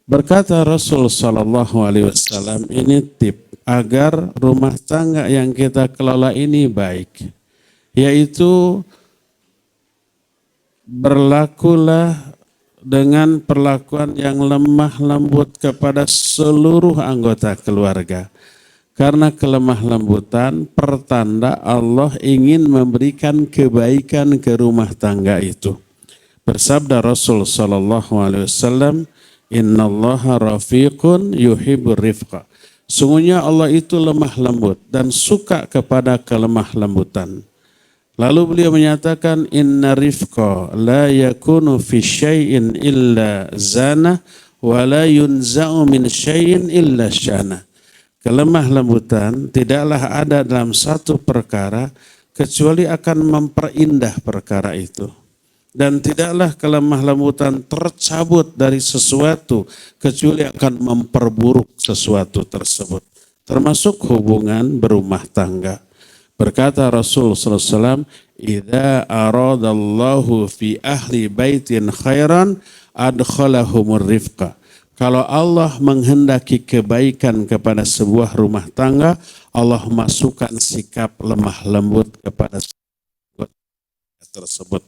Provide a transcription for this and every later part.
Berkata Rasul Shallallahu Alaihi Wasallam, ini tip agar rumah tangga yang kita kelola ini baik, yaitu berlakulah dengan perlakuan yang lemah lembut kepada seluruh anggota keluarga. Karena kelemah lembutan pertanda Allah ingin memberikan kebaikan ke rumah tangga itu. Bersabda Rasul Shallallahu Alaihi Wasallam, Innallaha rafiqun yuhibbur rifqa. Sungguhnya Allah itu lemah lembut dan suka kepada kelemah lembutan. Lalu beliau menyatakan, Inna rifqa la yakunu fi syai'in illa zana wa la yunza'u min syai'in illa syana. Kelemah lembutan tidaklah ada dalam satu perkara kecuali akan memperindah perkara itu. Dan tidaklah kelemah lembutan tercabut dari sesuatu kecuali akan memperburuk sesuatu tersebut. Termasuk hubungan berumah tangga. Berkata Rasul SAW, Idza aradallahu fi ahli baitin khairan adkhalahumur rifqa. Kalau Allah menghendaki kebaikan kepada sebuah rumah tangga, Allah masukkan sikap lemah lembut kepada tersebut.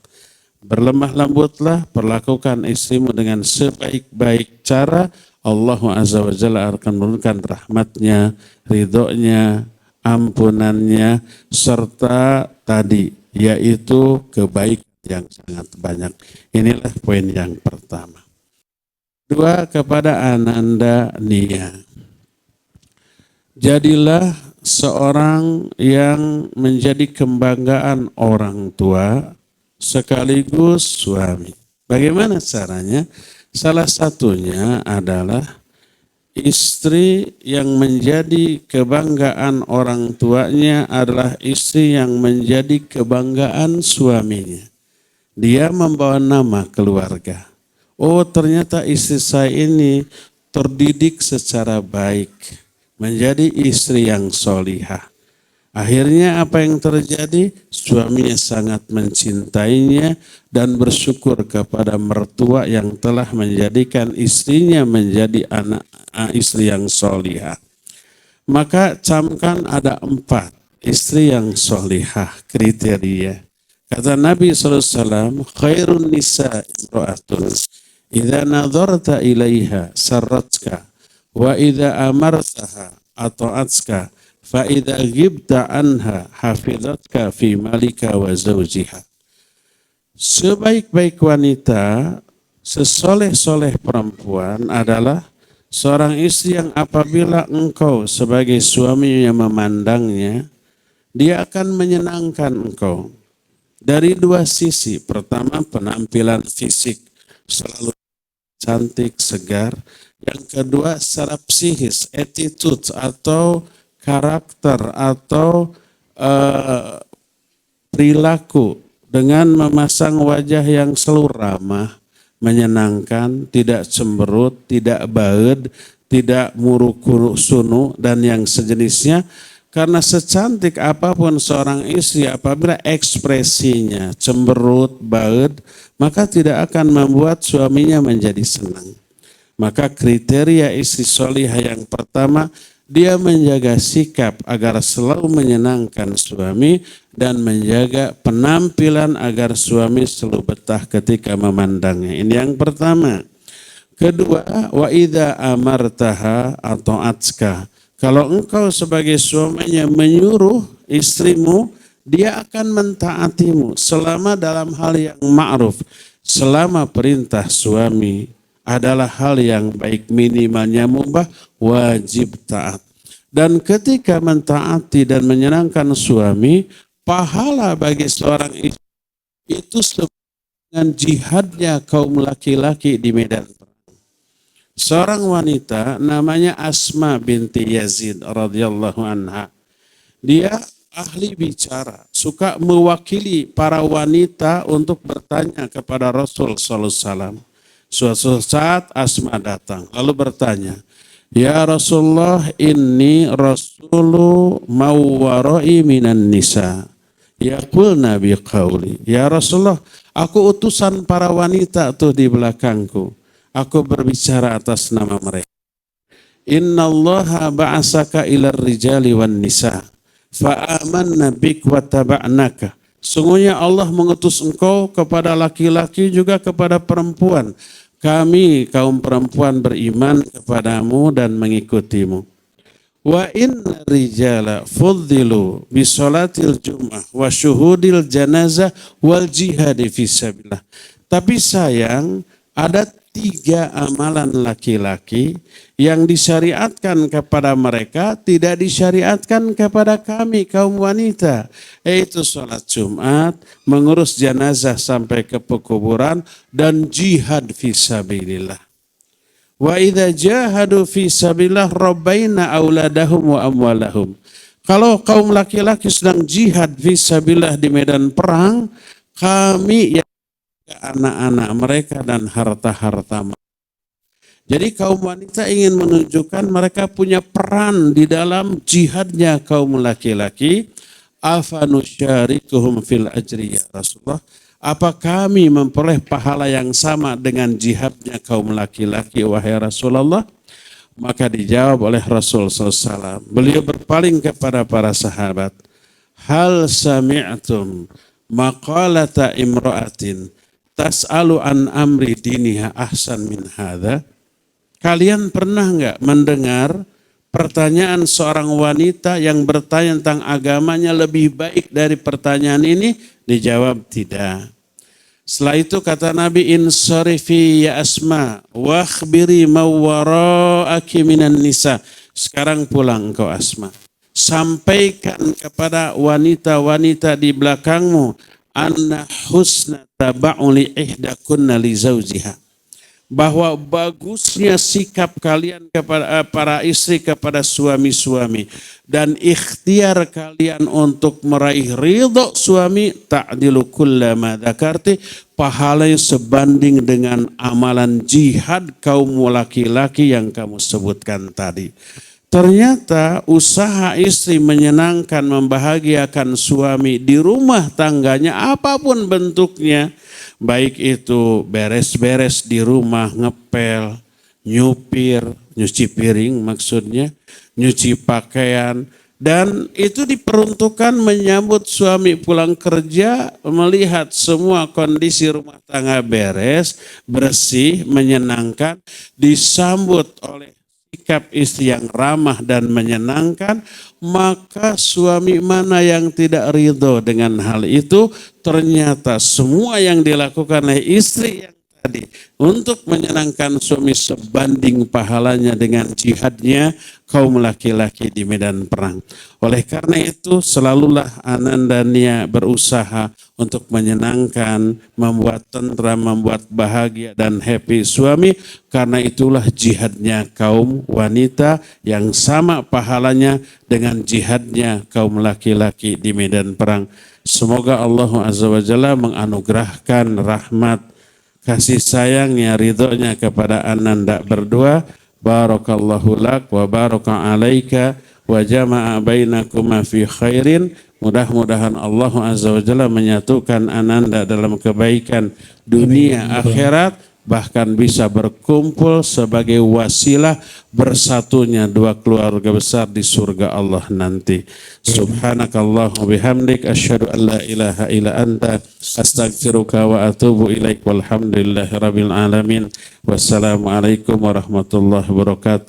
Berlemah lembutlah, perlakukan istrimu dengan sebaik-baik cara. Allah Azza wa Jalla akan menurunkan rahmatnya, ridhonya, ampunannya, serta tadi, yaitu kebaikan yang sangat banyak. Inilah poin yang pertama. Dua, kepada Ananda Nia. Jadilah seorang yang menjadi kebanggaan orang tua, sekaligus suami. Bagaimana caranya? Salah satunya adalah istri yang menjadi kebanggaan orang tuanya adalah istri yang menjadi kebanggaan suaminya. Dia membawa nama keluarga. Oh, ternyata istri saya ini terdidik secara baik, menjadi istri yang solihah. Akhirnya apa yang terjadi? Suaminya sangat mencintainya dan bersyukur kepada mertua yang telah menjadikan istrinya menjadi anak istri yang solihah. Maka camkan ada 4 istri yang solihah kriteria. Kata Nabi SAW, khairun nisa imra'atun idza nadharta ilaiha sarratka wa idza amartaha ata'atka fa idza ghibta anha hafizatka fi malika wa zawjiha. Sebaik-baik wanita, sesoleh-soleh perempuan adalah seorang istri yang apabila engkau sebagai suami yang memandangnya, dia akan menyenangkan engkau. Dari 2 sisi. Pertama, penampilan fisik selalu cantik, segar. Yang kedua, secara psikis, attitude atau karakter atau perilaku dengan memasang wajah yang selalu ramah, menyenangkan, tidak cemberut, tidak baed, tidak muruk sunu dan yang sejenisnya. Karena secantik apapun seorang istri, apabila ekspresinya cemberut, baed, maka tidak akan membuat suaminya menjadi senang. Maka kriteria istri solihah yang pertama, dia menjaga sikap agar selalu menyenangkan suami dan menjaga penampilan agar suami selalu betah ketika memandangnya. Ini yang pertama. Kedua, wa idza amartaha atau atska. Kalau engkau sebagai suaminya menyuruh istrimu, dia akan mentaatimu selama dalam hal yang ma'ruf. Selama perintah suami adalah hal yang baik, minimalnya mubah, wajib taat. Dan ketika mentaati dan menyenangkan suami, pahala bagi seorang istri itu dengan jihadnya kaum laki-laki di medan perang. Seorang wanita namanya Asma binti Yazid radhiyallahu anha. Dia ahli bicara, suka mewakili para wanita untuk bertanya kepada Rasul sallallahu alaihi wasallam. Suatu saat Asma datang lalu bertanya, "Ya Rasulullah, inni rasulu mawwarai minan nisa." Yaqulna biqauli. Ya Rasulullah, aku utusan para wanita tuh di belakangku. Aku berbicara atas nama mereka. Innallaha ba'asaka ilar rijali wan nisa fa'amanna bik wa taba'naka. Sungguhnya Allah mengutus engkau kepada laki-laki juga kepada perempuan. Kami kaum perempuan beriman kepadamu dan mengikutimu. Wa inna rijala fuddilu bisolatil jum'ah wa syuhudil janazah wal jihadi fisabilillah. Tapi sayang, ada 3 amalan laki-laki yang disyariatkan kepada mereka, tidak disyariatkan kepada kami kaum wanita, yaitu sholat Jumat, mengurus jenazah sampai ke pekuburan, dan jihad fisabilillah. Wa idza jahadu fisabilillah rabbaina auladahum wa amwalahum. Kalau kaum laki-laki sedang jihad fisabilillah di medan perang, kami yang anak-anak mereka dan harta-harta mereka. Jadi kaum wanita ingin menunjukkan mereka punya peran di dalam jihadnya kaum laki-laki. Afanusyarikuhum fil ajri ya Rasulullah. Apa kami memperoleh pahala yang sama dengan jihadnya kaum laki-laki wahai Rasulullah? Maka dijawab oleh Rasul SAW. Beliau berpaling kepada para sahabat. Hal sami'tum maqalata imra'atin tas'alu an amri diniha ahsan min hadha. Kalian pernah enggak mendengar pertanyaan seorang wanita yang bertanya tentang agamanya lebih baik dari pertanyaan ini? Dijawab tidak. Setelah itu kata Nabi, insarifi ya Asma wakhbiri mawwara'aki minan nisa. Sekarang pulang kau Asma. Sampaikan kepada wanita-wanita di belakangmu anna husna taba'uli ihdakunna li zawjiha, bahwa bagusnya sikap kalian kepada para istri kepada suami-suami dan ikhtiar kalian untuk meraih ridho suami, ta'dilu kullama dzakarti, pahalanya sebanding dengan amalan jihad kaum laki-laki yang kamu sebutkan tadi. Ternyata usaha istri menyenangkan, membahagiakan suami di rumah tangganya apapun bentuknya, baik itu beres-beres di rumah, ngepel, nyupir, nyuci piring maksudnya, nyuci pakaian, dan itu diperuntukkan menyambut suami pulang kerja, melihat semua kondisi rumah tangga beres, bersih, menyenangkan, disambut oleh sikap istri yang ramah dan menyenangkan, maka suami mana yang tidak ridho dengan hal itu? Ternyata semua yang dilakukan oleh istri yang tadi untuk menyenangkan suami sebanding pahalanya dengan jihadnya kaum laki-laki di medan perang. Oleh karena itu selalulah Ananda Nia berusaha untuk menyenangkan, membuat tentram, membuat bahagia dan happy suami, karena itulah jihadnya kaum wanita yang sama pahalanya dengan jihadnya kaum laki-laki di medan perang. Semoga Allah Azza wa Jalla menganugerahkan rahmat, kasih sayangnya, ridhonya kepada Ananda berdua. Barakallahu lak wa baraka alaika wa jama'a bainakuma fi khairin. Mudah-mudahan Allah Azza wa Jalla menyatukan Ananda dalam kebaikan dunia akhirat, bahkan bisa berkumpul sebagai wasilah bersatunya 2 keluarga besar di surga Allah nanti. Subhanakallahumma bihamdik asyhadu an la ilaha illa anta astaghfiruka wa atubu ilaik walhamdulillahi rabbil alamin. Wassalamualaikum warahmatullahi wabarakatuh.